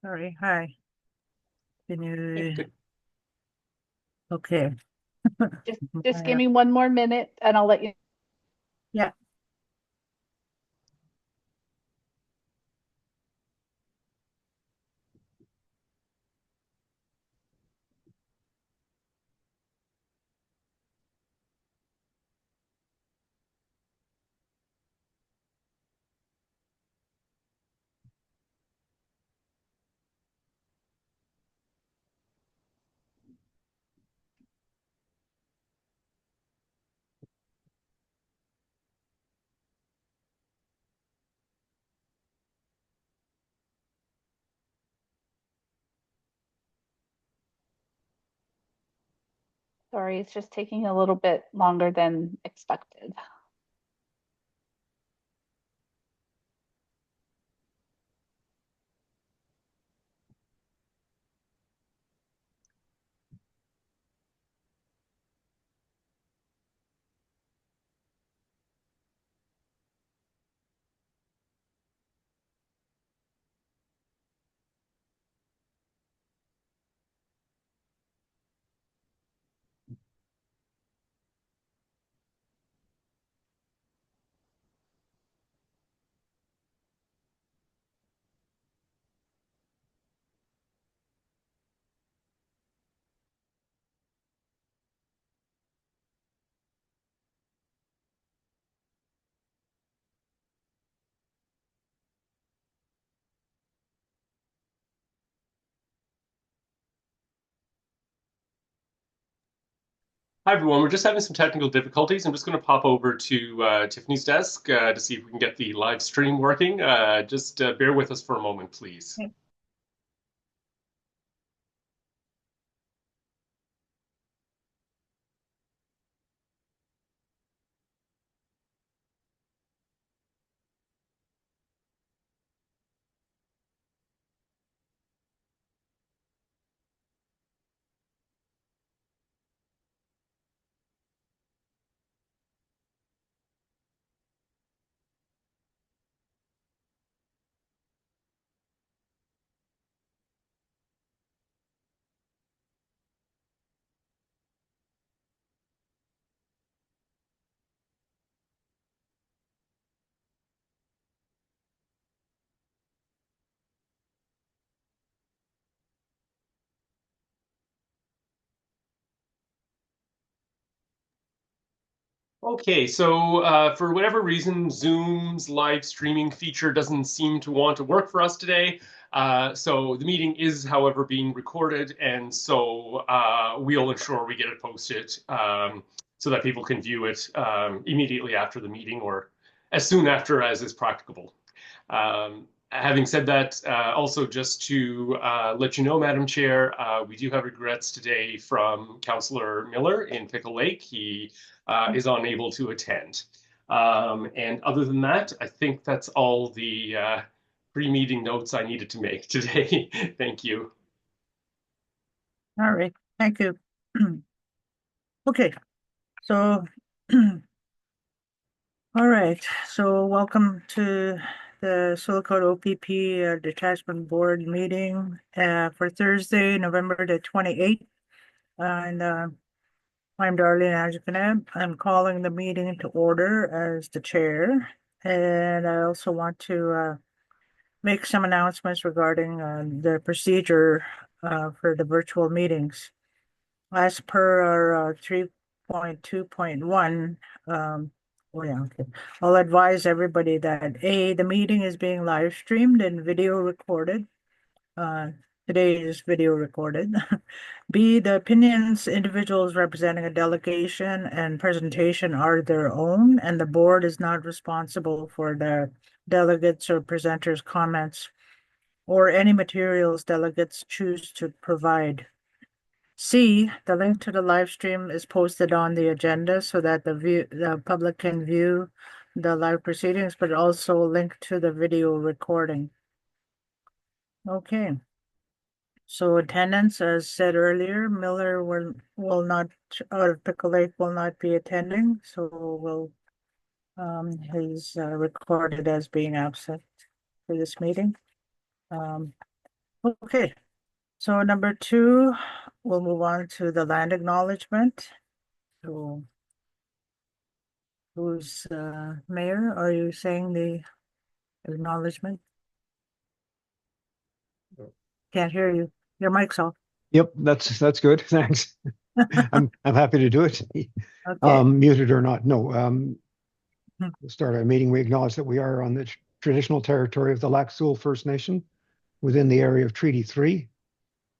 Sorry, hi. Can Okay, you, good. okay. Just give me one more minute and I'll let you. Yeah, Sorry, it's just taking a little bit longer than expected. Hi, everyone. We're just having some technical difficulties. I'm just going to pop over to Tiffany's desk to see if we can get the live stream working. Just bear with us for a moment, please. yeah. Okay, so for whatever reason, Zoom's live streaming feature doesn't seem to want to work for us today. So the meeting is, however, being recorded, and so we'll ensure we get it posted so that people can view it immediately after the meeting or as soon after as is practicable. Having said that, also just to let you know, Madam Chair, we do have regrets today from Councillor Miller in Pickle Lake. He is unable to attend. And other than that, I think that's all the pre-meeting notes I needed to make today. Thank you. All right, thank you. Okay, so, all right, so welcome to the Silicon OPP Detachment Board meeting for Thursday, November the 28th. And I'm Darlene Ajakanab. I'm calling the meeting to order as the chair. And I also want to make some announcements regarding the procedure for the virtual meetings. As per our 3.2.1, oh yeah, okay. I'll advise everybody that A, the meeting is being live streamed and video recorded. Uh, Today is video recorded. B, the opinions individuals representing a delegation and presentation are their own, and the board is not responsible for the delegates or presenters' comments or any materials delegates choose to provide. C, the link to the live stream is posted on the agenda so that the public can view the live proceedings, but also a link to the video recording. Okay. So attendance, as said earlier, Miller will not, out of Pickle Lake will not be attending, so we'll He's recorded as being absent for this meeting. Okay, so number 2, we'll move on to the land acknowledgement. So who's Mayor? Are you saying the acknowledgement? Can't hear you. Your mic's off. Yep, that's good. Thanks. I'm happy to do it. Okay. Muted or not. No. Hmm. To start our meeting, we acknowledge that we are on the traditional territory of the Sioux First Nation within the area of Treaty 3,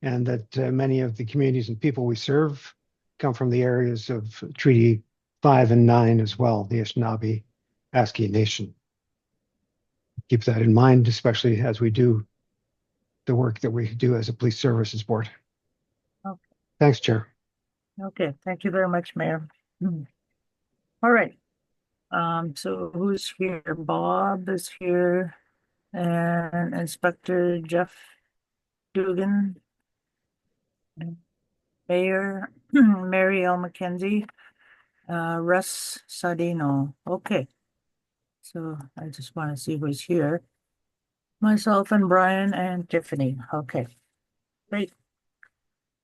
and that many of the communities and people we serve come from the areas of Treaty 5 and 9 as well, the Anishinaabe Aski Nation. Keep that in mind, especially as we do the work that we do as a police services board. Okay. Thanks, Chair. Okay, thank you very much, Mayor. All right. So who's here? Bob is here, and Inspector Jeff Dugan, Mayor Mary L. McKenzie, Russ Sadino. Okay. So I just want to see who's here. Myself and Brian and Tiffany. Okay, great.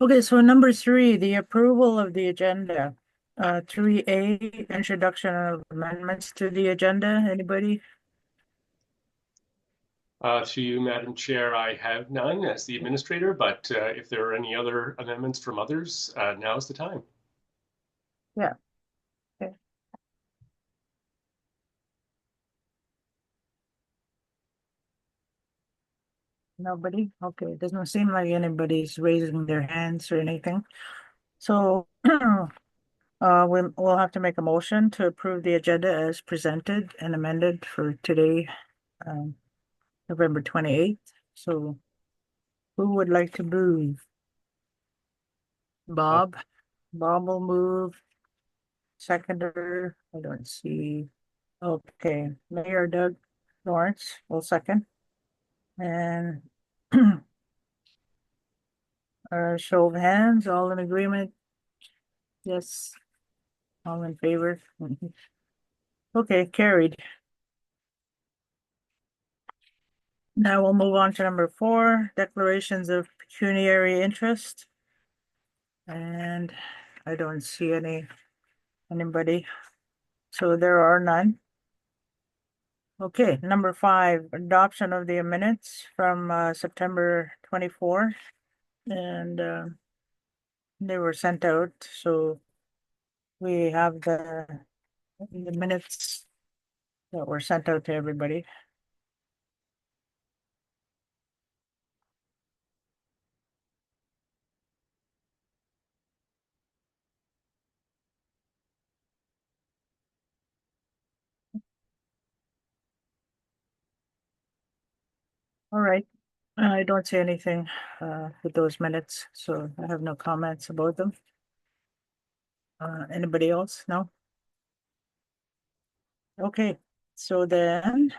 Okay, so number 3, the approval of the agenda. 3A, introduction of amendments to the agenda. Anybody? To you, Madam Chair, I have none as the administrator, but if there are any other amendments from others, now is the time. Yeah. Okay. Nobody? Okay, it doesn't seem like anybody's raising their hands or anything. So we'll have to make a motion to approve the agenda as presented and amended for today, November 28th. So who would like to move? Bob? Bob will move. Seconder, I don't see. Okay, Mayor Doug Lawrence will second. And show of hands, all in agreement? Yes. All in favor? Okay, carried. Now we'll move on to number 4, declarations of pecuniary interest. And I don't see anybody. So there are none. Okay, number 5, adoption of the minutes from September 24. And they were sent out, so we have the minutes that were sent out to everybody. All right, I don't see anything with those minutes, so I have no comments about them. Anybody else? No? Okay, so then,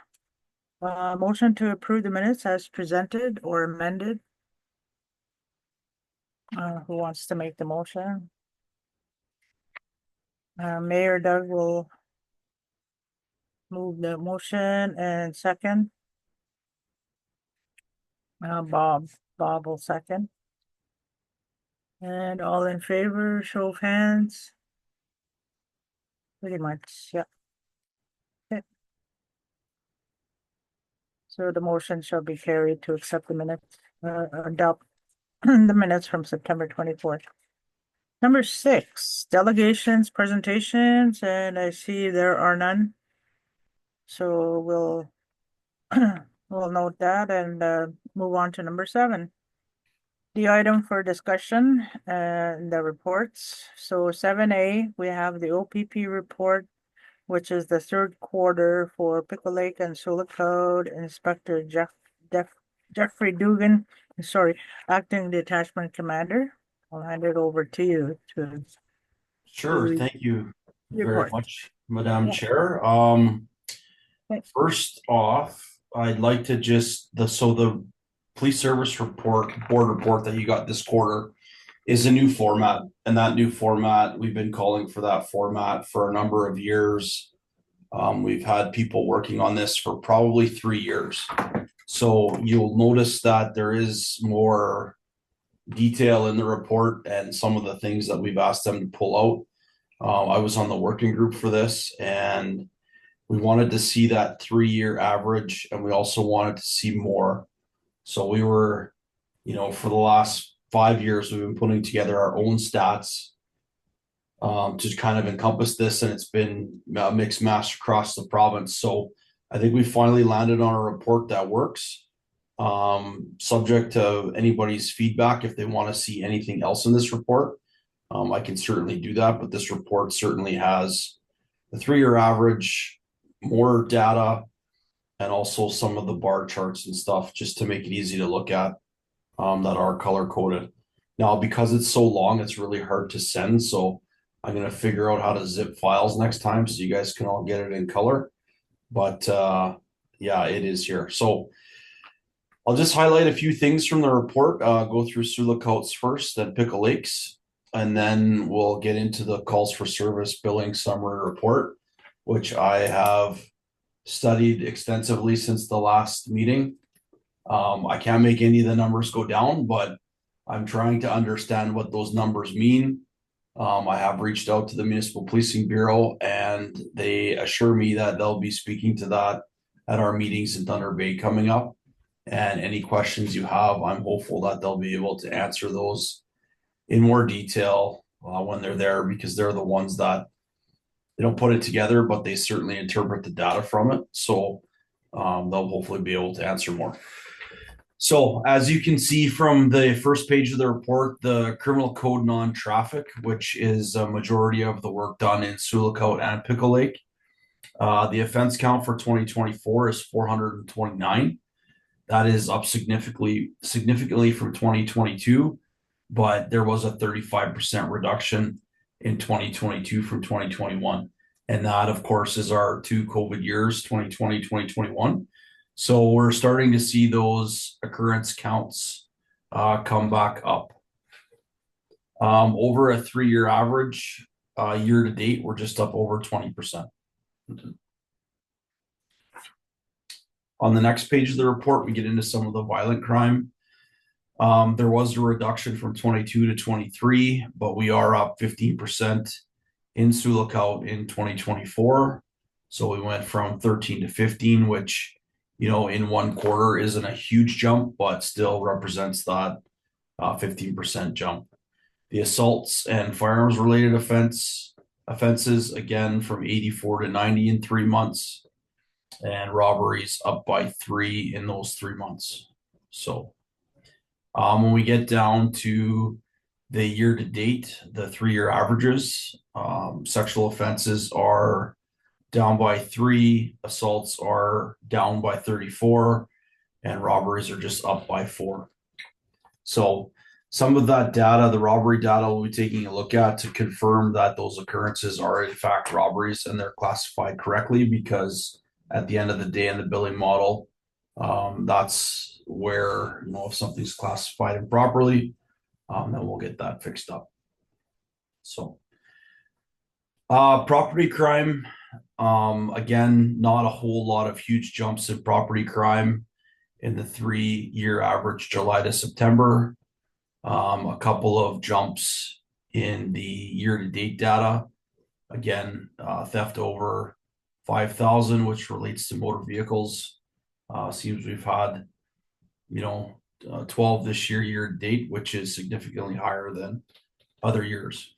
motion to approve the minutes as presented or amended. Who wants to make the motion? Mayor Doug will move the motion and second. Bob will second. And all in favor, show of hands. Pretty much, yeah. Okay. So the motion shall be carried to accept the minutes, adopt the minutes from September 24th. Number 6, delegations, presentations, and I see there are none. So we'll we'll note that and move on to number 7. The item for discussion and the reports. So 7A, we have the OPP report, which is the 3rd quarter for Pickle Lake and Sioux Code. Inspector Jeffrey Dugan, sorry, Acting Detachment Commander. I'll hand it over to you to Sure, thank you very report. much, Madam Yeah. Chair. Thanks. First off, I'd like to the police service board report that you got this quarter is a new format, and that new format, we've been calling for that format for a number of years. We've had people working on this for probably 3 years. So you'll notice that there is more detail in the report and some of the things that we've asked them to pull out. I was on the working group for this, and we wanted to see that 3-year average, and we also wanted to see more. So we were, for the last 5 years, we've been putting together our own stats to kind of encompass this, and it's been mixed match across the province. So I think we finally landed on a report that works. Subject to anybody's feedback, if they want to see anything else in this report, I can certainly do that. But this report certainly has the 3-year average, more data, and also some of the bar charts and stuff, just to make it easy to look at, that are color coded. Now, because it's so long, it's really hard to send. So I'm going to figure out how to zip files next time so you guys can all get it in color. But yeah, it is here. So I'll just highlight a few things from the report, go through Sioux Lookouts first, then Pickle Lakes, and then we'll get into the calls for service billing summary report, which I have studied extensively since the last meeting. I can't make any of the numbers go down, but I'm trying to understand what those numbers mean. I have reached out to the Municipal Policing Bureau, and they assure me that they'll be speaking to that at our meetings in Thunder Bay coming up. And any questions you have, I'm hopeful that they'll be able to answer those in more detail when they're there, because they're the ones that they don't put it together, but they certainly interpret the data from it. So they'll hopefully be able to answer more. So as you can see from the first page of the report, the criminal code non-traffic, which is a majority of the work done in Sioux Lookout and Pickle Lake. The offense count for 2024 is 429. That is up significantly from 2022, but there was a 35% reduction in 2022 from 2021. And that, of course, is our 2 COVID years, 2020, 2021. So we're starting to see those occurrence counts come back up. Over a 3-year average, year to date, we're just up over 20%. On the next page of the report, we get into some of the violent crime. There was a reduction from 22 to 23, but we are up 15% in Sioux Lookout in 2024. So we went from 13 to 15, which, in one quarter isn't a huge jump, but still represents that 15% jump. The assaults and firearms related offenses, again, from 84 to 90 in 3 months, and robberies up by 3 in those 3 months. So when we get down to the year to date, the 3-year averages, sexual offenses are down by 3, assaults are down by 34, and robberies are just up by 4. So some of that data, the robbery data, we'll be taking a look at to confirm that those occurrences are in fact robberies and they're classified correctly, because at the end of the day in the billing model, that's where, if something's classified improperly, then we'll get that fixed up. So property crime, again, not a whole lot of huge jumps in property crime in the 3-year average July to September. A couple of jumps in the year-to-date data. Again, theft over 5,000, which relates to motor vehicles. Seems we've had, 12 this year to date, which is significantly higher than other years.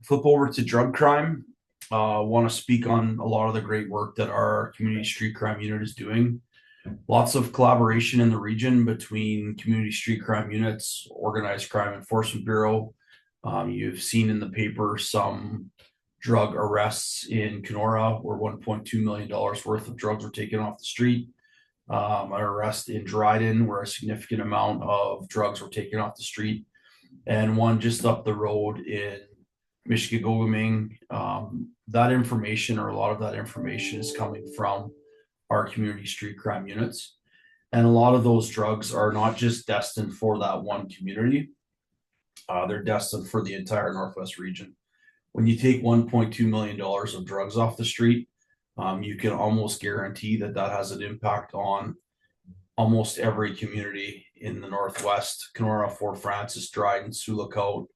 Flip over to drug crime. Want to speak on a lot of the great work that our community street crime unit is doing. Lots of collaboration in the region between community street crime units, organized crime enforcement bureau. You've seen in the paper some drug arrests in Kenora, where $1.2 million worth of drugs were taken off the street. An arrest in Dryden, where a significant amount of drugs were taken off the street, and one just up the road in Mishkegoguming. That information, or a lot of that information, is coming from our community street crime units. And a lot of those drugs are not just destined for that one community. They're destined for the entire Northwest region. when you take $1.2 million of drugs off the street, you can almost guarantee that that has an impact on almost every community in the Northwest: Kenora, Fort Francis, Dryden, Sioux,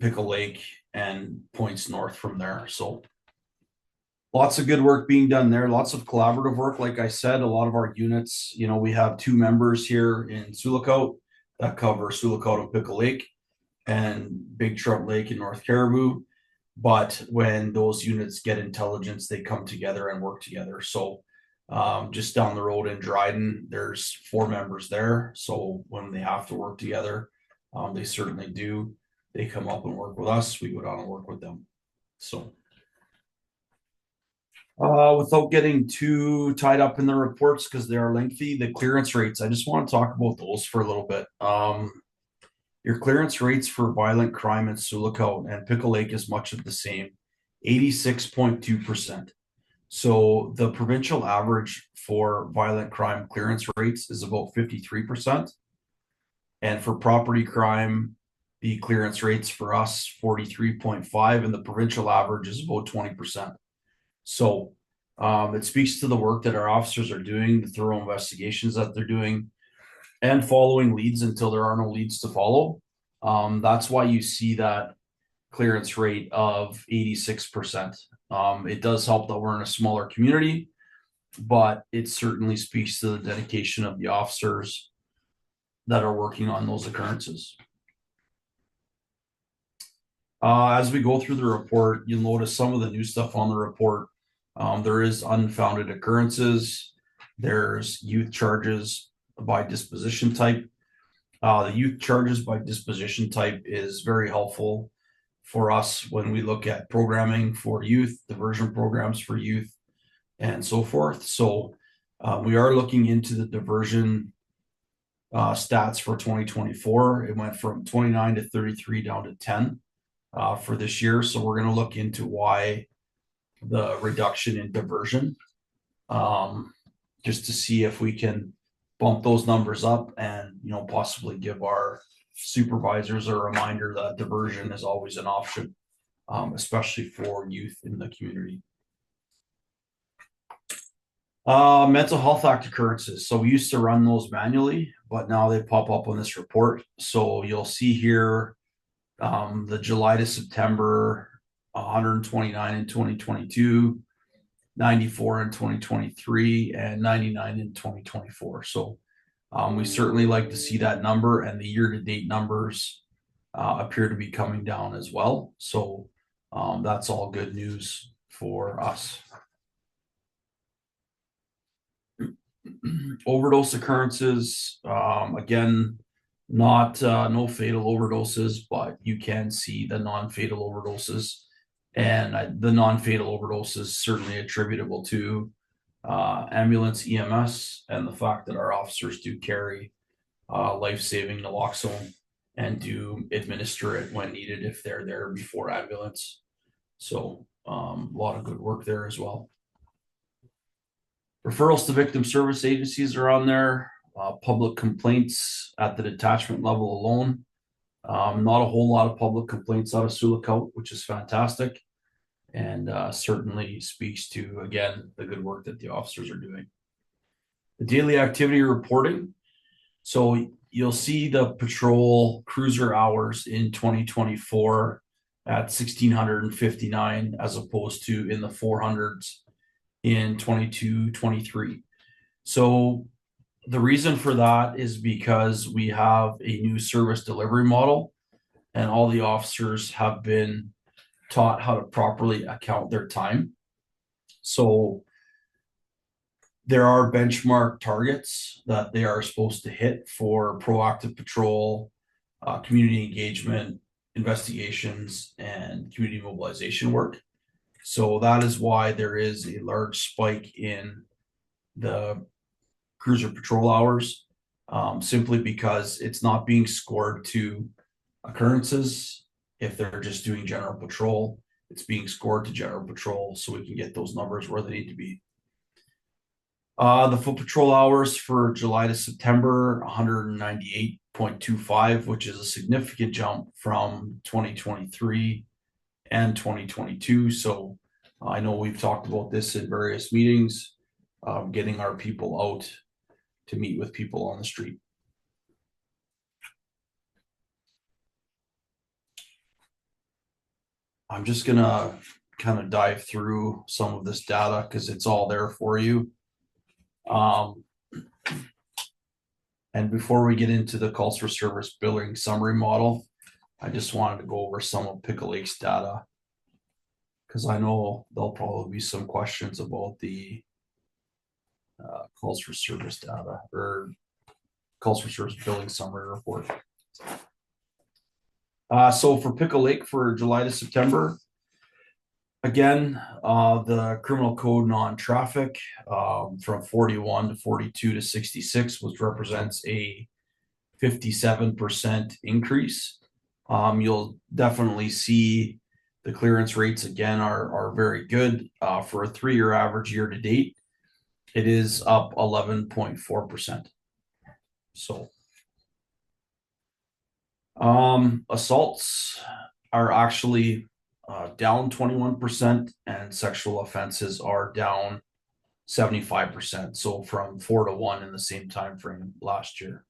Pickle Lake, and points north from there. So lots of good work being done there. Lots of collaborative work. Like I said, a lot of our units, we have 2 members here in Sioux that cover Sioux and Pickle Lake and Big Trout Lake in North Caribou. But when those units get intelligence, they come together and work together. So just down the road in Dryden, there's 4 members there. So when they have to work together, they certainly do. They come up and work with us. We go down and work with them. So without getting too tied up in the reports, because they are lengthy, the clearance rates, I just want to talk about those for a little bit. Your clearance rates for violent crime in Sioux and Pickle Lake is much of the same, 86.2%. So the provincial average for violent crime clearance rates is about 53%. And for property crime, the clearance rates for us 43.5%, and the provincial average is about 20%. So it speaks to the work that our officers are doing, the thorough investigations that they're doing, and following leads until there are no leads to follow. That's why you see that clearance rate of 86%. It does help that we're in a smaller community, but it certainly speaks to the dedication of the officers that are working on those occurrences. As we go through the report, you'll notice some of the new stuff on the report. There is unfounded occurrences. There's youth charges by disposition type. The youth charges by disposition type is very helpful for us when we look at programming for youth, diversion programs for youth, and so forth. So we are looking into the diversion stats for 2024. It went from 29 to 33 down to 10 for this year. So we're going to look into why the reduction in diversion, just to see if we can bump those numbers up and possibly give our supervisors a reminder that diversion is always an option, especially for youth in the community. Mental health act occurrences. So we used to run those manually, but now they pop up on this report. So you'll see here the July to September, 129 in 2022, 94 in 2023, and 99 in 2024. So we certainly like to see that number, and the year-to-date numbers appear to be coming down as well. So that's all good news for us. Overdose occurrences, again, not no fatal overdoses, but you can see the non-fatal overdoses, and the non-fatal overdoses certainly attributable to ambulance EMS and the fact that our officers do carry life-saving naloxone and do administer it when needed if they're there before ambulance. So a lot of good work there as well. Referrals to victim service agencies are on there. Public complaints at the detachment level alone. Not a whole lot of public complaints out of Sioux, which is fantastic, and certainly speaks to, again, the good work that the officers are doing. The daily activity reporting. So you'll see the patrol cruiser hours in 2024 at 1,659 as opposed to in the 400s in 22-23. So the reason for that is because we have a new service delivery model, and all the officers have been taught how to properly account their time. So there are benchmark targets that they are supposed to hit for proactive patrol, community engagement, investigations, and community mobilization work. So that is why there is a large spike in the cruiser patrol hours, simply because it's not being scored to occurrences. If they're just doing general patrol, it's being scored to general patrol so we can get those numbers where they need to be. The foot patrol hours for July to September, 198.25, which is a significant jump from 2023 and 2022. So I know we've talked about this in various meetings, getting our people out to meet with people on the street. I'm just gonna kind of dive through some of this data because it's all there for you. And before we get into the calls for service billing summary model, I just wanted to go over some of Pickle Lake's data because I know there'll probably be some questions about the calls for service data or calls for service billing summary report. So for Pickle Lake for July to September, again, the criminal code non-traffic from 41 to 42 to 66, which represents a 57% increase. You'll definitely see the clearance rates again are very good. For a 3-year average year to date, it is up 11.4%. So assaults are actually down 21%, and sexual offenses are down 75%. So from 4 to 1 in the same time frame last year.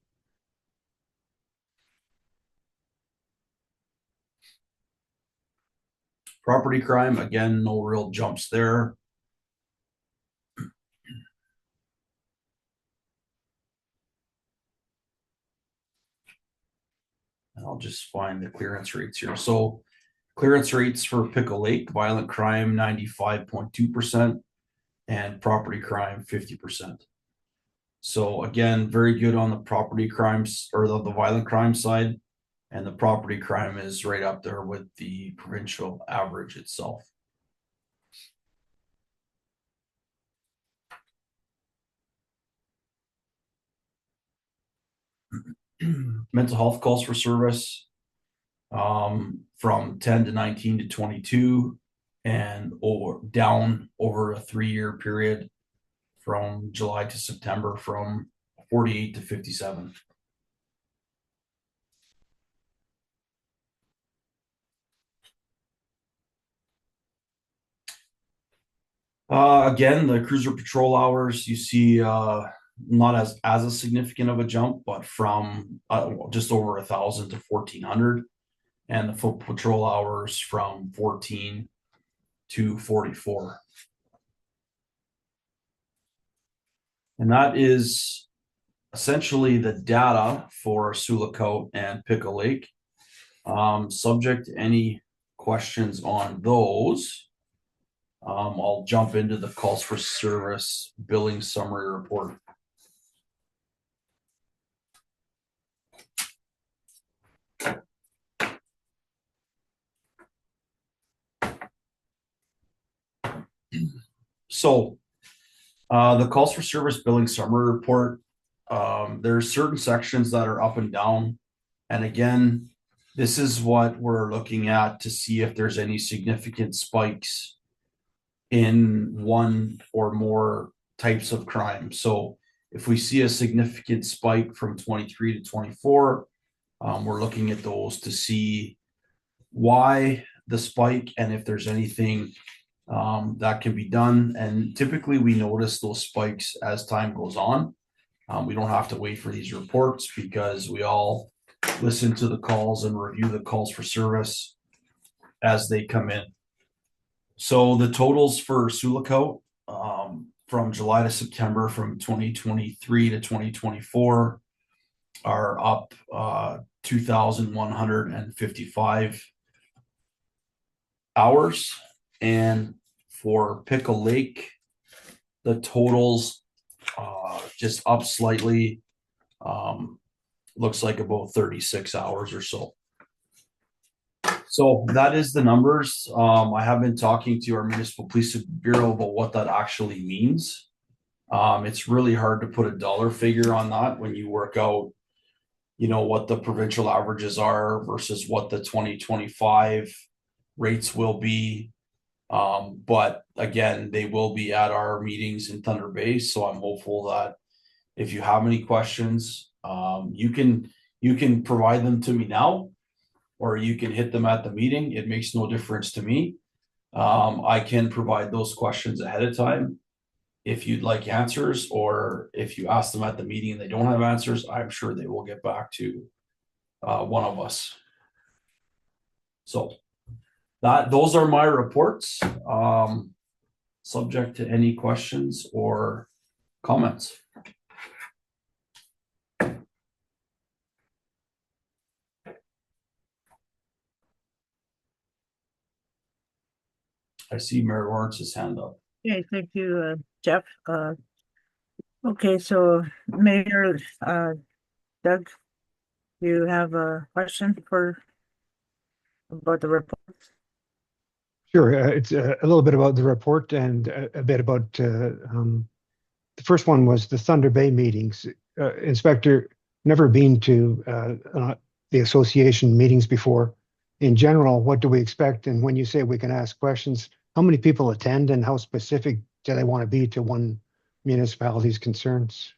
Property crime, again, no real jumps there. And I'll just find the clearance rates here. So clearance rates for Pickle Lake, violent crime 95.2% and property crime 50%. So again, very good on the property crimes or the violent crime side, and the property crime is right up there with the provincial average itself. Mental health calls for service from 10 to 19 to 22 and down over a 3-year period from July to September from 48 to 57. Again, the cruiser patrol hours, you see not as a significant of a jump, but from just over 1,000 to 1,400, and the foot patrol hours from 14 to 44. And that is essentially the data for Sioux and Pickle Lake. Subject to any questions on those, I'll jump into the calls for service billing summary report. So the calls for service billing summary report, there's certain sections that are up and down. And again, this is what we're looking at to see if there's any significant spikes in one or more types of crime. So if we see a significant spike from 23 to 24, we're looking at those to see why the spike and if there's anything that can be done. And typically we notice those spikes as time goes on. We don't have to wait for these reports because we all listen to the calls and review the calls for service as they come in. So the totals for Sioux from July to September from 2023 to 2024 are up 2,155 hours. And for Pickle Lake, the totals just up slightly, looks like about 36 hours or so. So that is the numbers. I have been talking to our municipal police bureau about what that actually means. It's really hard to put a dollar figure on that when you work out, what the provincial averages are versus what the 2025 rates will be. But again, they will be at our meetings in Thunder Bay. So I'm hopeful that if you have any questions, you can provide them to me now. or you can hit them at the meeting. It makes no difference to me. I can provide those questions ahead of time if you'd like answers, or if you ask them at the meeting and they don't have answers, I'm sure they will get back to one of us. So those are my reports. Subject to any questions or comments. I see Mayor Lawrence's hand up. Okay, thank you, Jeff. Okay, so Mayor Doug, you have a question about the report? Sure. It's a little bit about the report and a bit about the first one was the Thunder Bay meetings. Inspector, never been to the association meetings before. In general, what do we expect? And when you say we can ask questions, how many people attend and how specific do they want to be to one municipality's concerns?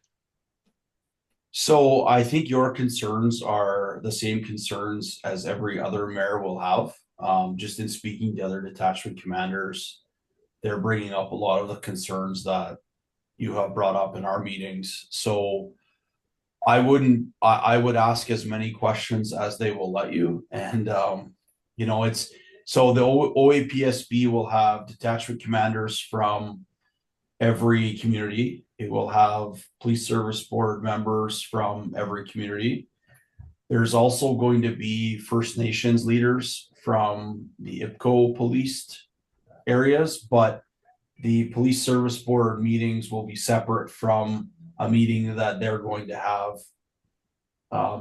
So I think your concerns are the same concerns as every other mayor will have. Just in speaking to other detachment commanders, they're bringing up a lot of the concerns that you have brought up in our meetings. So I would ask as many questions as they will let you. And, you know, it's, so the OAPSB will have detachment commanders from every community. It will have police service board members from every community. There's also going to be First Nations leaders from the IPCO policed areas, but the police service board meetings will be separate from a meeting that they're going to have.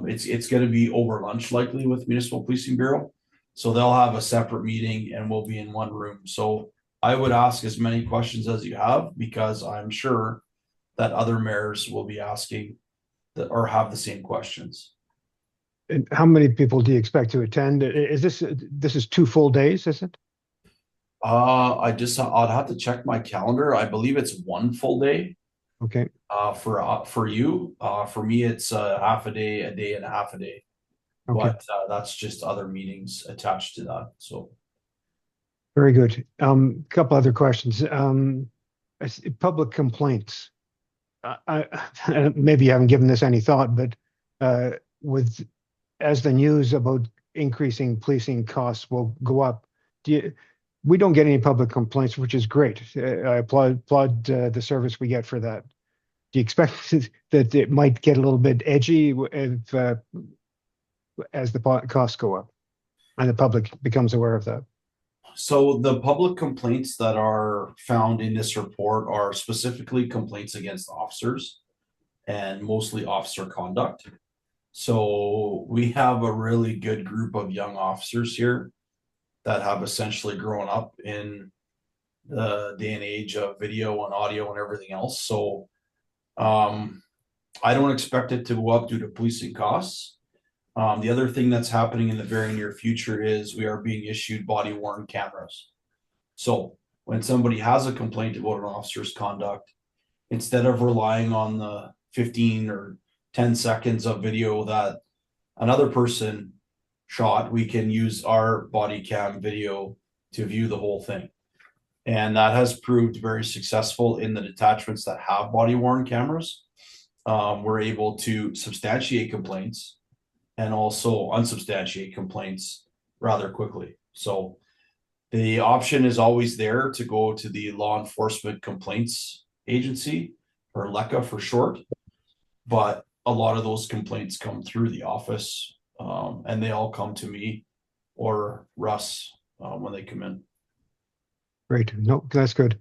It's going to be over lunch likely with Municipal Policing Bureau. So they'll have a separate meeting and we'll be in one room. So I would ask as many questions as you have, because I'm sure that other mayors will be asking or have the same questions. And how many people do you expect to attend? Is this is 2 full days, is it? I'd have to check my calendar. I believe it's 1 full day. Okay. For you, for me, it's half a day and a half a day. Okay. But that's just other meetings attached to that. So Very good. Couple other questions. Public complaints. Maybe you haven't given this any thought, but as the news about increasing policing costs will go up, we don't get any public complaints, which is great. I applaud the service we get for that. Do you expect that it might get a little bit edgy as the costs go up and the public becomes aware of that? So the public complaints that are found in this report are specifically complaints against officers and mostly officer conduct. So we have a really good group of young officers here that have essentially grown up in the day and age of video and audio and everything else. So I don't expect it to go up due to policing costs. The other thing that's happening in the very near future is we are being issued body worn cameras. So when somebody has a complaint about an officer's conduct, instead of relying on the 15 or 10 seconds of video that another person shot, we can use our body cam video to view the whole thing. And that has proved very successful in the detachments that have body worn cameras. We're able to substantiate complaints and also unsubstantiate complaints rather quickly. So the option is always there to go to the Law Enforcement Complaints Agency, or LECA for short. But a lot of those complaints come through the office, and they all come to me or Russ when they come in. Great. No, that's good.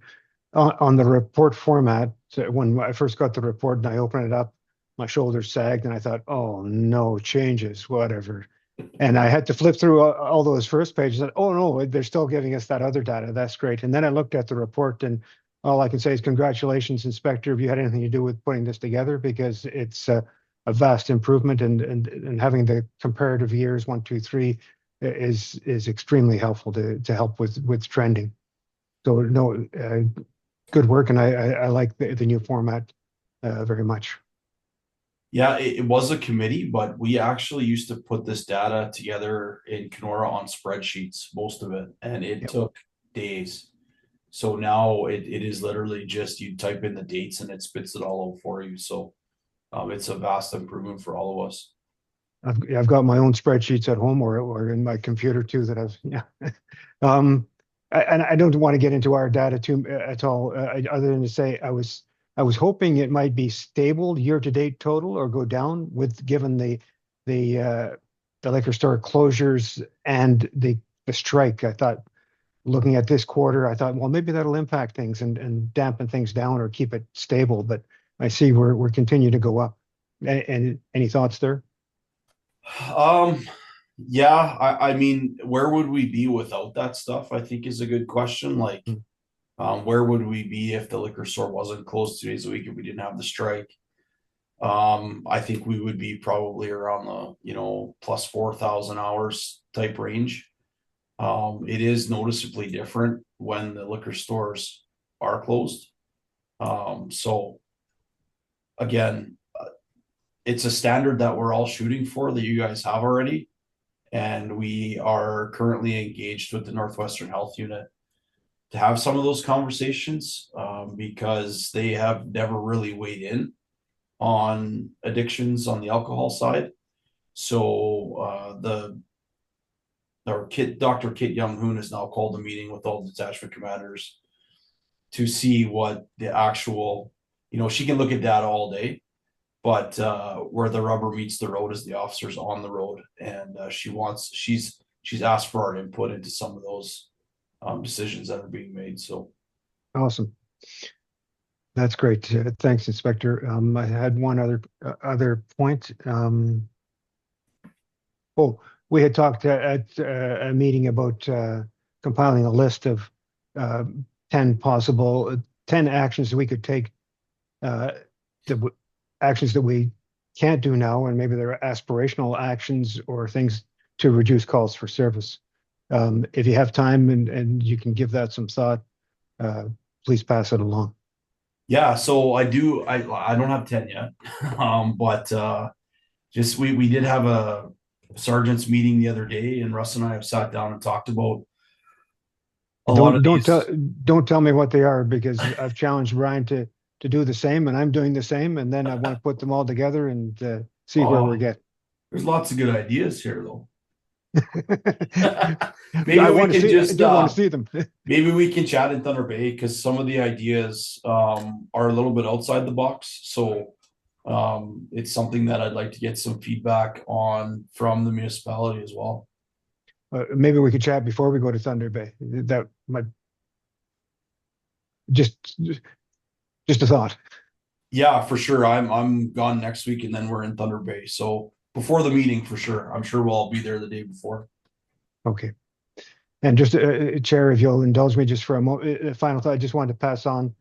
On the report format, when I first got the report and I opened it up, my shoulders sagged and I thought, oh no, changes, whatever. And I had to flip through all those first pages and, oh no, they're still giving us that other data. That's great. And then I looked at the report and all I can say is congratulations, Inspector, if you had anything to do with putting this together, because it's a vast improvement, and having the comparative years 1, 2, 3 is extremely helpful to help with trending. So no, good work, and I like the new format very much. Yeah, it was a committee, but we actually used to put this data together in Kenora on spreadsheets, most of it, and it Yep. took days. So now it is literally just you type in the dates and it spits it all out for you. So it's a vast improvement for all of us. I've got my own spreadsheets at home or in my computer too that I've, yeah. Um, and I don't want to get into our data too at all, other than to say I was hoping it might be stable year to date total or go down with given the the liquor store closures and the strike. I thought looking at this quarter, I thought, well, maybe that'll impact things and dampen things down or keep it stable. But I see we're continuing to go up. And any thoughts there? Um, yeah, I mean, where would we be without that stuff? I think is a good question. Like, Hmm. where would we be if the liquor store wasn't closed 2 days a week if we didn't have the strike? I think we would be probably around the, plus 4,000 hours type range. It is noticeably different when the liquor stores are closed. So again, it's a standard that we're all shooting for that you guys have already. And we are currently engaged with the Northwestern Health Unit to have some of those conversations because they have never really weighed in on addictions on the alcohol side. So Dr. Kit Young Hoon has now called a meeting with all the detachment commanders to see what the actual, she can look at data all day, but where the rubber meets the road is the officers on the road, and she's asked for our input into some of those decisions that are being made. So Awesome. That's great. Thanks, Inspector. I had one other point. Oh, we had talked at a meeting about compiling a list of uh, 10 actions that we could take, uh, actions that we can't do now, and maybe there are aspirational actions or things to reduce calls for service. If you have time and you can give that some thought, please pass it along. yeah, so I don't have 10 yet. But just we did have a sergeant's meeting the other day, and Russ and I have sat down and talked about a lot of these. Don't tell me what they are because I've challenged Brian to do the same, and I'm doing the same, and then I want to put them all together and see where we get. There's lots of good ideas here, though. I Maybe we can I just do want to see them. maybe we can chat in Thunder Bay because some of the ideas are a little bit outside the box. So it's something that I'd like to get some feedback on from the municipality as well. Maybe we could chat before we go to Thunder Bay. That might just a thought. Yeah, for sure. I'm gone next week, and then we're in Thunder Bay. So before the meeting, for sure. I'm sure we'll all be there the day before. Okay. And just, Chair, if you'll indulge me just for a final thought, I just wanted to pass on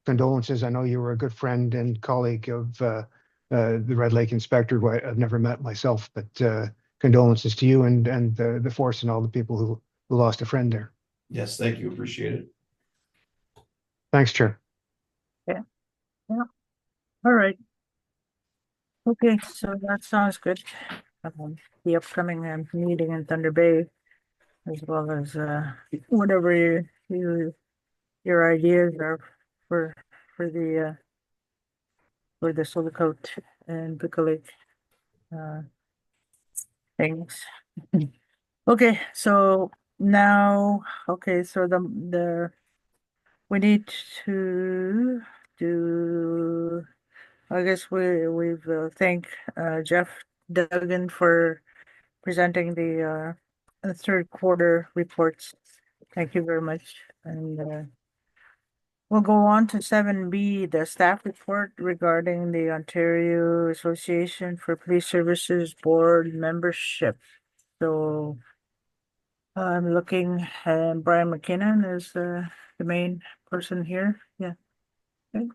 condolences. I know you were a good friend and colleague of the Red Lake Inspector, who I've never met myself, but condolences to you and the force and all the people who lost a friend there. Yes, thank you. Appreciate it. Thanks, Chair. Yeah. All right. Okay, so that sounds good. The upcoming meeting in Thunder Bay, as well as whatever your ideas are for for the Silicate and Picolet things. Okay, so now, so we need to do. I guess we've thanked Jeff Duggan for presenting the third quarter reports. Thank you very much. And we'll go on to 7B, the staff report regarding the Ontario Association for Police Services Board membership. So I'm looking, and Brian McKinnon is the main person here. Yeah. Okay.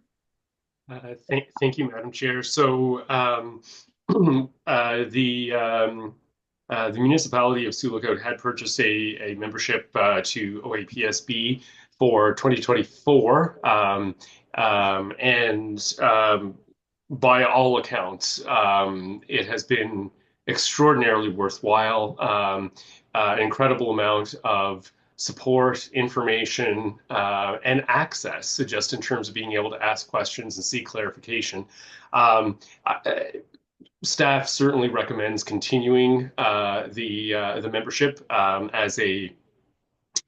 Thank you, Madam Chair. So the municipality of Sioux had purchased a membership to OAPSB for 2024, and by all accounts, it has been extraordinarily worthwhile. An incredible amount of support, information, and access, just in terms of being able to ask questions and seek clarification. Um, Staff certainly recommends continuing the membership as a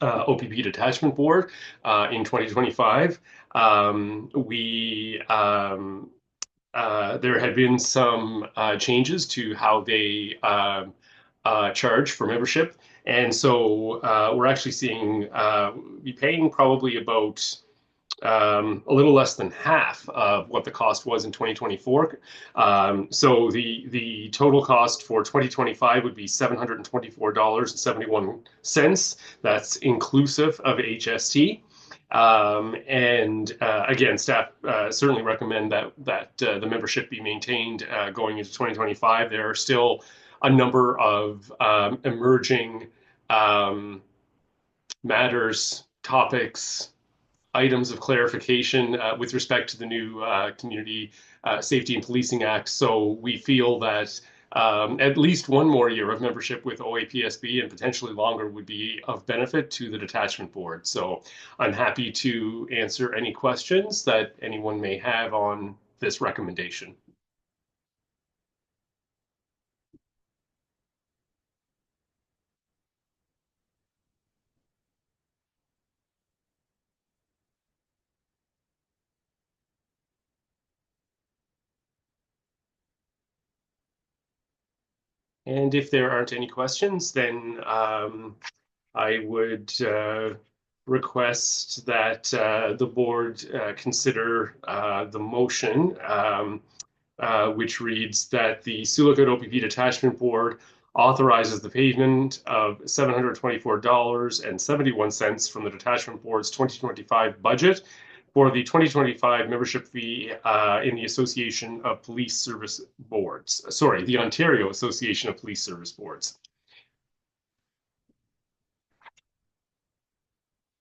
OPP Detachment Board in 2025. There had been some changes to how they charge for membership. And so we're actually seeing be paying probably about a little less than half of what the cost was in 2024. So the total cost for 2025 would be $724.71. That's inclusive of HST. And again, staff certainly recommend that the membership be maintained going into 2025. There are still a number of emerging matters, topics, items of clarification with respect to the new Community Safety and Policing Act. So we feel that at least one more year of membership with OAPSB and potentially longer would be of benefit to the detachment board. So I'm happy to answer any questions that anyone may have on this recommendation. And if there aren't any questions, then I would request that the board consider the motion, which reads that the Sioux OPP Detachment Board authorizes the payment of $724.71 from the Detachment Board's 2025 budget for the 2025 membership fee in the Association of Police Service Boards. Sorry, the Ontario Association of Police Service Boards.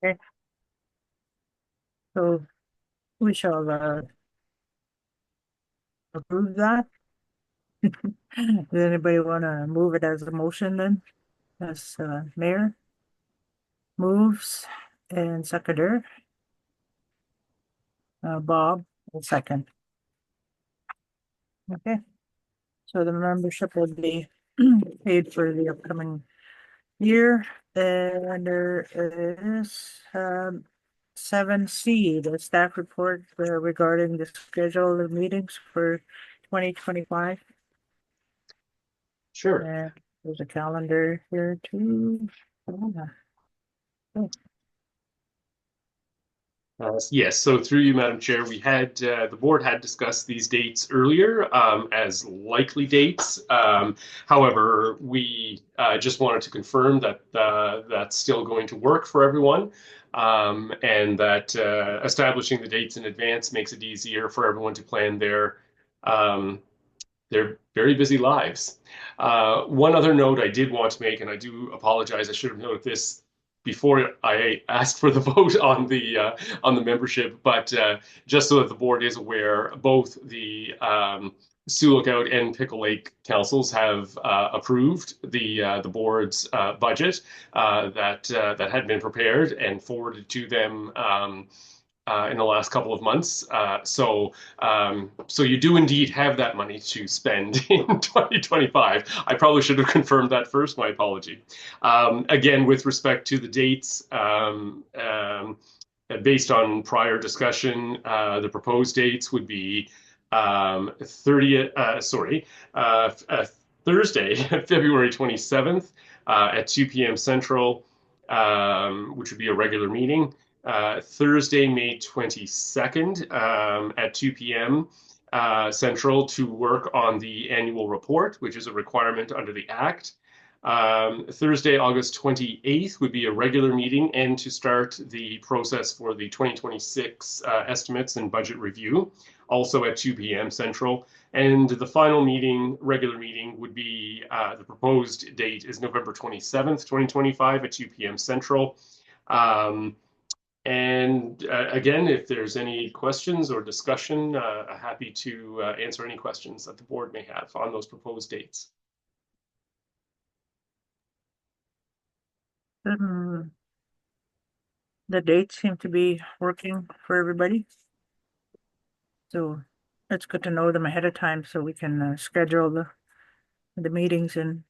Okay. So we shall approve that. Does anybody want to move it as a motion then? As mayor moves and seconder. Bob will second. Okay. So the membership will be paid for the upcoming year. And there is 7C, the staff report regarding the schedule of meetings for 2025. Sure. And there's a calendar here too. Yes, so through you, Madam Chair, we had the board had discussed these dates earlier as likely dates. However, we just wanted to confirm that that's still going to work for everyone, and that establishing the dates in advance makes it easier for everyone to plan their very busy lives. One other note I did want to make, and I do apologize, I should have noted this before I asked for the vote on the membership, but just so that the board is aware, both the Sioux Lookout and Pickle Lake councils have approved the board's budget that had been prepared and forwarded to them in the last couple of months. So you do indeed have that money to spend in 2025. I probably should have confirmed that first. My apology. Again, with respect to the dates, based on prior discussion, the proposed dates would be 30th, Thursday, February 27th at 2 p.m. Central, which would be a regular meeting. Thursday, May 22nd at 2 p.m. Central to work on the annual report, which is a requirement under the Act. Thursday, August 28th would be a regular meeting and to start the process for the 2026 estimates and budget review, also at 2 p.m. Central. And the final meeting, regular meeting, would be the proposed date is November 27th, 2025 at 2 p.m. Central. And again, if there's any questions or discussion, happy to answer any questions that the board may have on those proposed dates. The dates seem to be working for everybody. So it's good to know them ahead of time so we can schedule the meetings and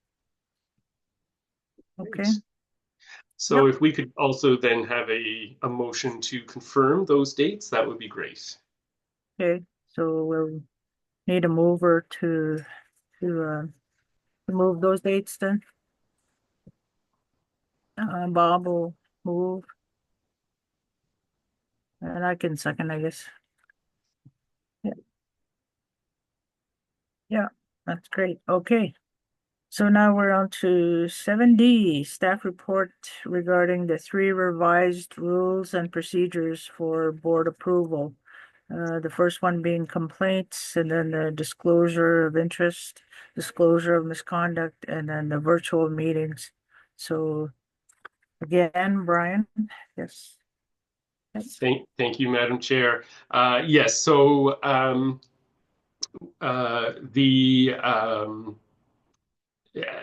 okay. Great. So if we could also then have a motion to confirm those dates, that would be great. Okay, so we'll need a mover to move those dates then. Bob will move. And I can second, I guess. Yeah, that's great. Okay. So now we're on to 7D, staff report regarding the 3 revised rules and procedures for board approval. The first one being complaints, and then the disclosure of interest, disclosure of misconduct, and then the virtual meetings. So again, Brian, yes. Thank you, Madam Chair. Yes, so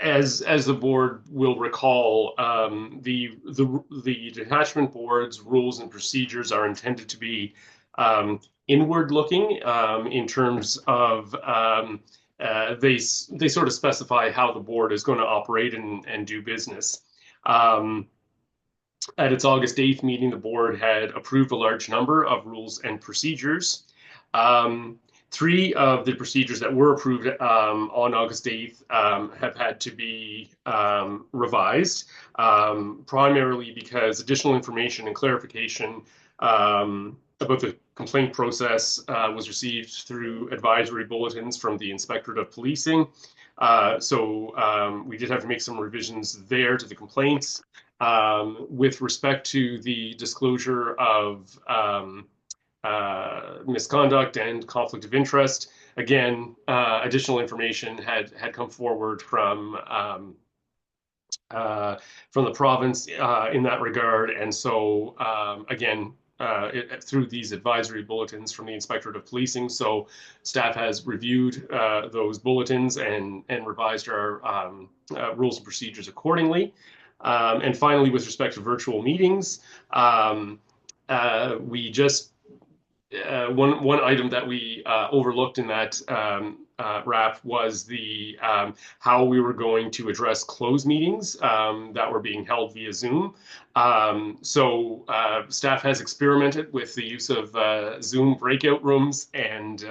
as the board will recall, the detachment board's rules and procedures are intended to be inward looking in terms of they sort of specify how the board is going to operate and do business. At its August 8th meeting, the board had approved a large number of rules and procedures. 3 of the procedures that were approved on August 8th have had to be revised, primarily because additional information and clarification about the complaint process was received through advisory bulletins from the Inspectorate of Policing. So we did have to make some revisions there to the complaints. With respect to the disclosure of misconduct and conflict of interest, again, additional information had come forward from the province in that regard, and so again, through these advisory bulletins from the Inspectorate of Policing. So staff has reviewed those bulletins and revised our rules and procedures accordingly. And finally, with respect to virtual meetings, we just one item that we overlooked in that wrap was the how we were going to address closed meetings that were being held via Zoom. So staff has experimented with the use of Zoom breakout rooms, and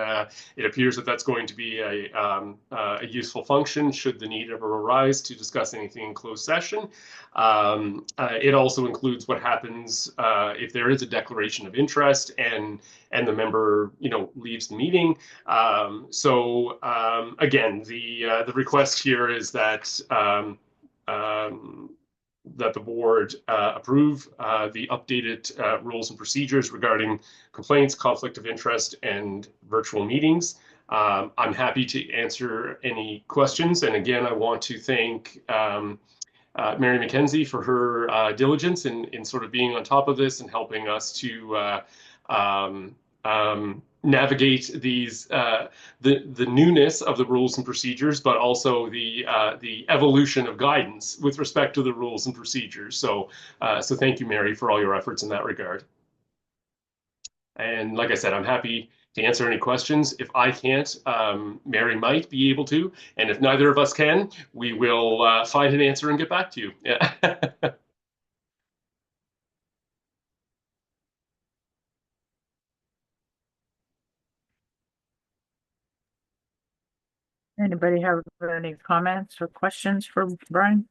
it appears that that's going to be a useful function should the need ever arise to discuss anything in closed session. It also includes what happens if there is a declaration of interest and the member, leaves the meeting. So again, the request here is that that the board approve the updated rules and procedures regarding complaints, conflict of interest, and virtual meetings. I'm happy to answer any questions. And again, I want to thank Mary McKenzie for her diligence in sort of being on top of this and helping us to navigate these the newness of the rules and procedures, but also the evolution of guidance with respect to the rules and procedures. So so thank you, Mary, for all your efforts in that regard. And like I said, I'm happy to answer any questions. If I can't, Mary might be able to. And if neither of us can, we will find an answer and get back to you. Yeah. Anybody have any comments or questions for Brian?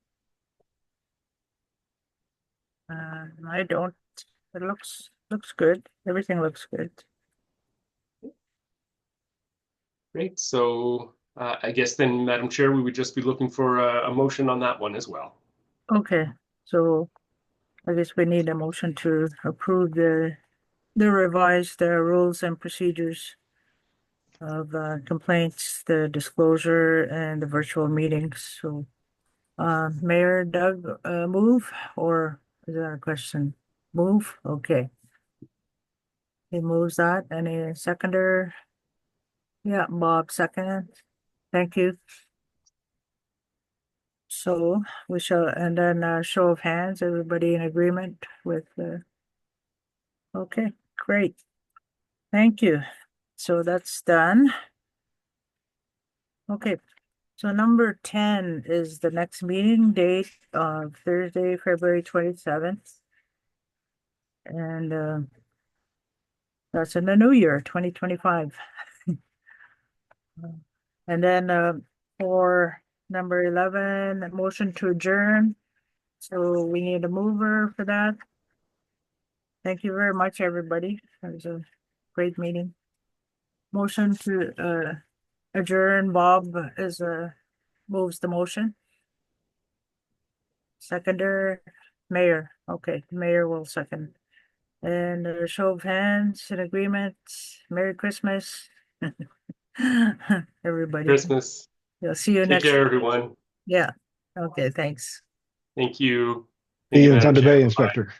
I don't. It looks good. Everything looks good. Great. So I guess then, Madam Chair, we would just be looking for a motion on that one as well. Okay, so I guess we need a motion to approve the revised rules and procedures of complaints, the disclosure, and the virtual meetings. So, Mayor Doug, move, or is that a question? Move? Okay. He moves that. Any seconder? Yeah, Bob second. Thank you. So we shall, and then show of hands, everybody in agreement with okay, great. Thank you. So that's done. Okay, so number 10 is the next meeting date of Thursday, February 27th. And that's in the new year, 2025. And then for number 11, motion to adjourn. So we need a mover for that. Thank you very much, everybody. It was a great meeting. Motion to adjourn. Bob is moves the motion. Seconder, Mayor. Okay, Mayor will second. And a show of hands in agreement. Merry Christmas. Everybody. Christmas. Yeah, see you Take next. care, everyone. Yeah. Okay, thanks. Thank you. See Thank you in Madam Thunder Chair. Bay, Bye-bye. Inspector.